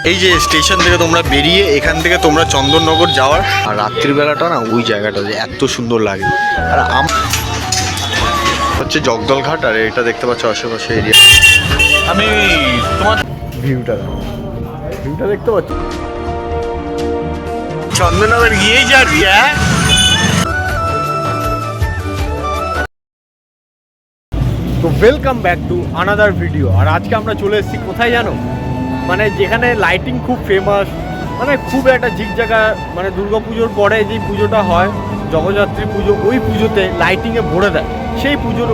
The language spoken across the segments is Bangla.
এই যে স্টেশন থেকে তোমরা বেরিয়ে এখান থেকে তোমরা চন্দননগর যাওয়ার, আর রাত্রিবেলাটা না ওই জায়গাটা যে এত সুন্দর লাগে। আর হচ্ছে জগদলঘাট, আর এটা দেখতে পাচ্ছ আশেপাশে এরিয়া। আমি তোমার ভিউটা দেখতে পাচ্ছি, চন্দননগর গিয়েই যাবি। হ্যাঁ, তো welcome back to another video. আর আজকে আমরা চলে এসেছি কোথায় জানো, মানে যেখানে লাইটিং খুব ফেমাস, মানে খুব একটা ঝিক জায়গা, মানে দুর্গাপুজোর পরে যে পুজোটা হয় জগদ্ধাত্রী পুজো, ওই পুজোতে লাইটিংয়ে ভরে দেয়, সেই পুজোর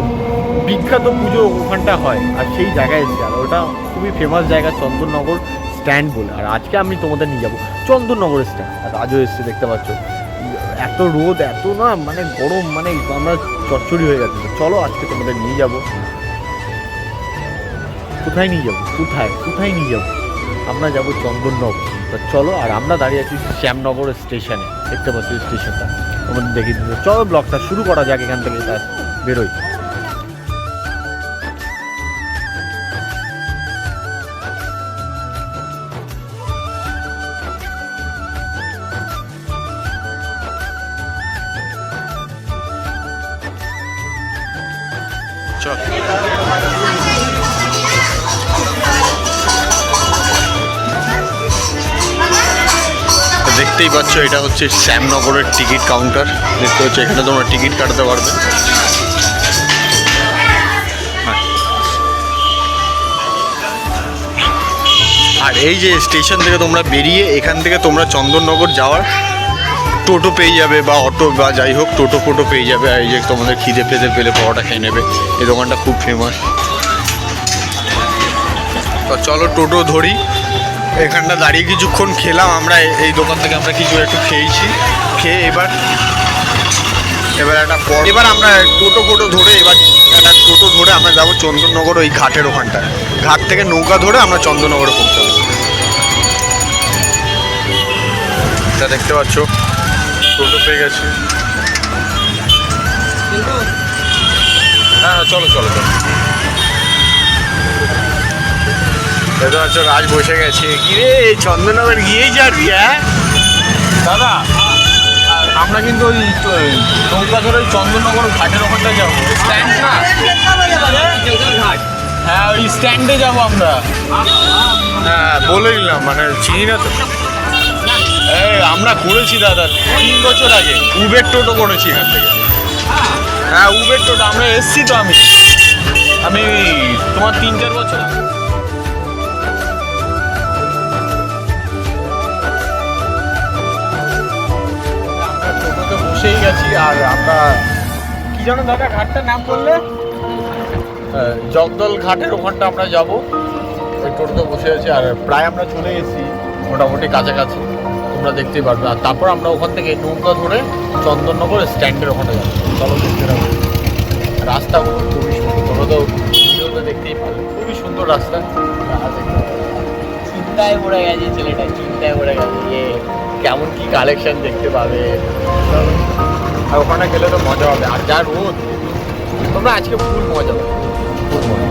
বিখ্যাত পুজো ওখানটা হয়। আর সেই জায়গায় এসেছি, আর ওটা খুবই ফেমাস জায়গা চন্দননগর স্ট্যান্ড বলে। আর আজকে আমি তোমাদের নিয়ে যাবো চন্দননগর স্ট্যান্ড। আর রাজও এসছে, দেখতে পাচ্ছ এত রোদ, এত না মানে গরম, মানে আমরা চচ্চড়ি হয়ে গেছে। চলো আজকে তোমাদের নিয়ে যাবো। কোথায় নিয়ে যাবো, কোথায় নিয়ে যাবো? আমরা যাবো চন্দননগর। তা চলো, আর আমরা দাঁড়িয়ে আছি শ্যামনগর স্টেশনে, দেখতে পাচ্ছি স্টেশনটা, আমাদের দেখিয়ে দিতে। চলো ব্লগটা শুরু করা যাক এখান থেকে, তার বেরোই। চল, দেখতেই পাচ্ছ এটা হচ্ছে শ্যামনগরের টিকিট কাউন্টার। দেখতে পাচ্ছ এখানে তোমরা টিকিট কাটতে পারবে। আর এই যে স্টেশন থেকে তোমরা বেরিয়ে এখান থেকে তোমরা চন্দননগর যাওয়ার টোটো পেয়ে যাবে, বা অটো বা যাই হোক টোটো ফোটো পেয়ে যাবে। আর এই যে তোমাদের খিদে পেতে পেলে পরোটা খেয়ে নেবে, এই দোকানটা খুব ফেমাস। তো চলো টোটো ধরি। এখানটা দাঁড়িয়ে কিছুক্ষণ খেলাম আমরা, এই দোকান থেকে আমরা কিছু একটু খেয়েছি, খেয়ে এবার আমরা টোটো ফোটো ধরে একটা টোটো ধরে আমরা যাবো চন্দননগর, ওই ঘাটের ওখানটায়। ঘাট থেকে নৌকা ধরে আমরা চন্দননগরে পৌঁছাবো। এটা দেখতে পাচ্ছ টোটো পেয়ে গেছি। হ্যাঁ চলো চলো চলো। দেখতে পাচ্ছ রাজ বসে গেছে। গিয়ে চন্দননগর গিয়েই যাবি? হ্যাঁ দাদা, আমরা কিন্তু ওই নৌকা ধরে ওই চন্দননগর ঘাটের ওখানটা যাবো, স্ট্যান্ড না? হ্যাঁ ওই স্ট্যান্ডে যাবো আমরা। হ্যাঁ বলে দিলাম, মানে চিনি না তো। এই আমরা করেছি দাদা 3 বছর আগে, উবের টোটো করেছি এখান থেকে। হ্যাঁ উবের টোটো আমরা এসছি তো। আমি তোমার 3-4 বছর বসেই গেছি। আর আমরা কি জানো দাদা ঘাটটার নাম করলে? জগদল ঘাটের ওখানটা আমরা যাব। ওই টোটোতে বসে আছি, আর প্রায় আমরা চলে এসেছি মোটামুটি কাছাকাছি, তোমরা দেখতেই পারবে। আর তারপর আমরা ওখান থেকে নৌকা ধরে চন্দননগর স্ট্যান্ডের ওখানে যাবো। চলো দেখতে পাবো। রাস্তাগুলো খুবই সুন্দর, তোমরা তো ভিডিওতে দেখতেই পারবে, খুবই সুন্দর রাস্তা। চিন্তায় পড়ে গেছে ছেলেটা, চিন্তায় পড়ে গেছে যে কেমন কি কালেকশন দেখতে পাবে। আর ওখানে গেলে তো মজা হবে। আর যা রোদ, তোমরা আজকে ফুল মজা হবে, ফুল মজা।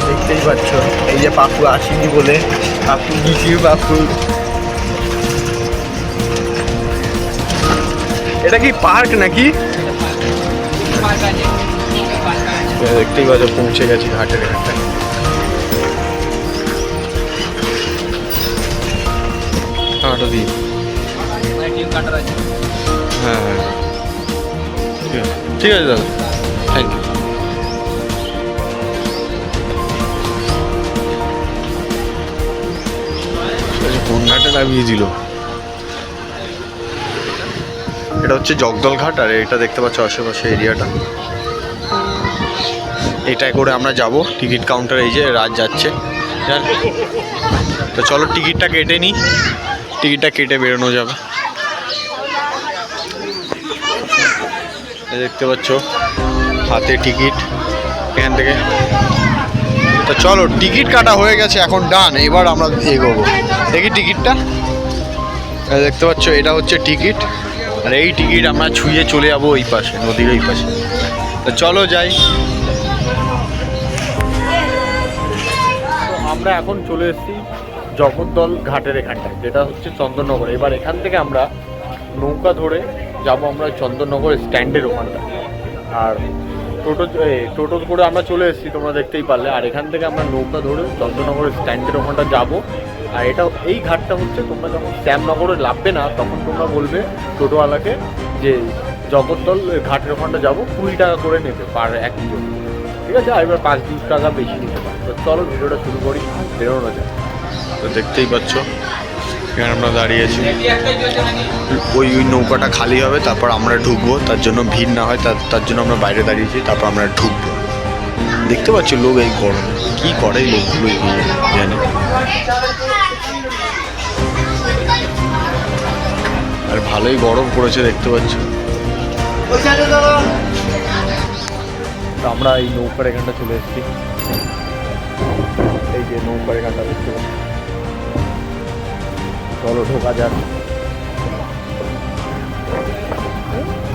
দেখতেই পাচ্ছ এই যে পাপু আসেনি বলে, পাপু গিয়েছি। পাপু, এটা কি পার্ক নাকি? দেখতেই পাচ্ছ পৌঁছে গেছি ঘাটের এখানটায়। কাঁটা দিই। হ্যাঁ হ্যাঁ ঠিক আছে দাদা, থ্যাংক ইউ। কোন ঘাটে নামিয়ে দিল? এটা হচ্ছে জগদল ঘাট, আর এটা দেখতে পাচ্ছ আশেপাশে এরিয়াটা। এটাই করে আমরা যাব টিকিট কাউন্টার। এই যে রাজ যাচ্ছে, তো চলো টিকিটটা কেটে নিই, টিকিটটা কেটে বেরোনো যাবে। দেখতে পাচ্ছ হাতে টিকিট এখান থেকে। তো চলো টিকিট কাটা হয়ে গেছে, এখন ডান। এবার আমরা এগোবো, দেখি টিকিটটা। দেখতে পাচ্ছ এটা হচ্ছে টিকিট। আর এই টিকিট আমরা ছুঁয়ে চলে যাবো ওই পাশে, নদীর ওই পাশে। তো চলো যাই। তো আমরা এখন চলে এসেছি জগদ্দল ঘাটের এখানটায়, যেটা হচ্ছে চন্দননগর। এবার এখান থেকে আমরা নৌকা ধরে যাব আমরা চন্দননগর স্ট্যান্ডের ওখানটায়। আর টোটো করে আমরা চলে এসেছি, তোমরা দেখতেই পারলে। আর এখান থেকে আমরা নৌকা ধরে চন্দননগর স্ট্যান্ডের ওখানটা যাব। আর এটা এই ঘাটটা হচ্ছে, তোমরা যখন শ্যামনগরে নামবে না, তখন তোমরা বলবে টোটোওয়ালাকে যে জগদ্দল ঘাটের ওখানটা যাবো, 20 টাকা করে নেবে পার একজন, ঠিক আছে? আর এবার 5-2 টাকা বেশি নিতে পারে। তো চলো ভিডিওটা শুরু করি, বেরোনো যায়। তো দেখতেই পাচ্ছ এখানে আমরা দাঁড়িয়েছি, ওই নৌকাটা খালি হবে, তারপর আমরা ঢুকবো। তার জন্য ভিড় না হয় তার জন্য আমরা বাইরে দাঁড়িয়েছি, তারপর আমরা ঢুকবো। দেখতে পাচ্ছ লোক এই গরমে কী করে, এই লোকগুলো জানি। আর ভালোই গরম পড়েছে দেখতে পাচ্ছ। তো আমরা এই নৌকার এখানটা চলে এসেছি, এই যে নৌকার এখানটা দেখতে পাচ্ছি। চলো ঢোকা যাক।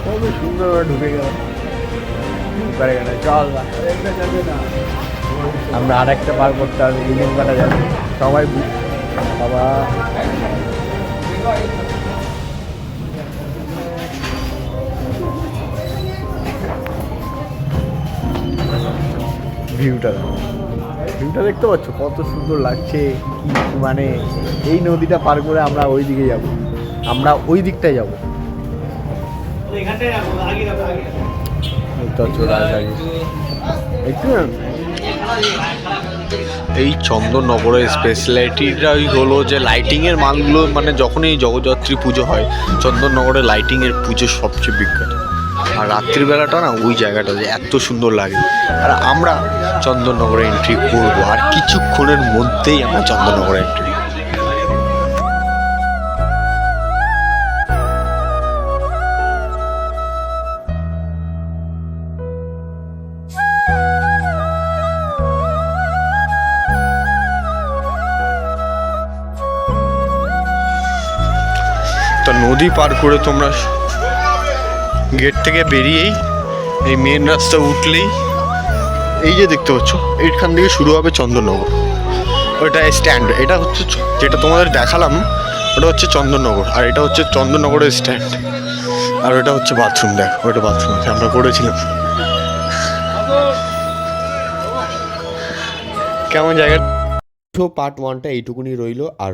খুবই সুন্দরভাবে ঢুকে গেলাম নৌকার এখানে। চল আমরা আর একটা পার করতে হবে, এই নৌকাটা যাবে সবাই। বাবা ভিউটা দেখতে পাচ্ছ কত সুন্দর লাগছে। মানে এই নদীটা পার করে আমরা ওই দিকে যাব, আমরা ওই দিকটায় যাব। এই চন্দননগরের স্পেশালিটিটাই হলো যে লাইটিংয়ের মালগুলো, মানে যখনই জগদ্ধাত্রী পুজো হয়, চন্দননগরে লাইটিংয়ের পুজো সবচেয়ে বিখ্যাত। আর রাত্রিবেলাটা না ওই জায়গাটা যে এত সুন্দর লাগে। আর আমরা চন্দননগরে এন্ট্রি করবো, আর কিছুক্ষণের মধ্যেই আমরা চন্দননগরে এন্ট্রি। তো নদী পার করে তোমরা গেট থেকে বেরিয়েই এই মেন রাস্তা উঠলেই এই যে দেখতে পাচ্ছ, এইখান থেকে শুরু হবে চন্দননগর। ওইটা স্ট্যান্ড, এটা হচ্ছে যেটা তোমাদের দেখালাম, ওটা হচ্ছে চন্দননগর। আর এটা হচ্ছে চন্দননগরের স্ট্যান্ড। আর ওটা হচ্ছে বাথরুম, দেখ ওইটা বাথরুম আছে, আমরা করেছিলাম। কেমন জায়গা। পার্ট 1টা এইটুকুনি রইলো, আর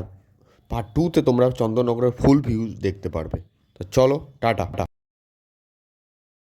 পার্ট 2তে তোমরা চন্দননগরের ফুল ভিউ দেখতে পারবে। তো চলো টাটা।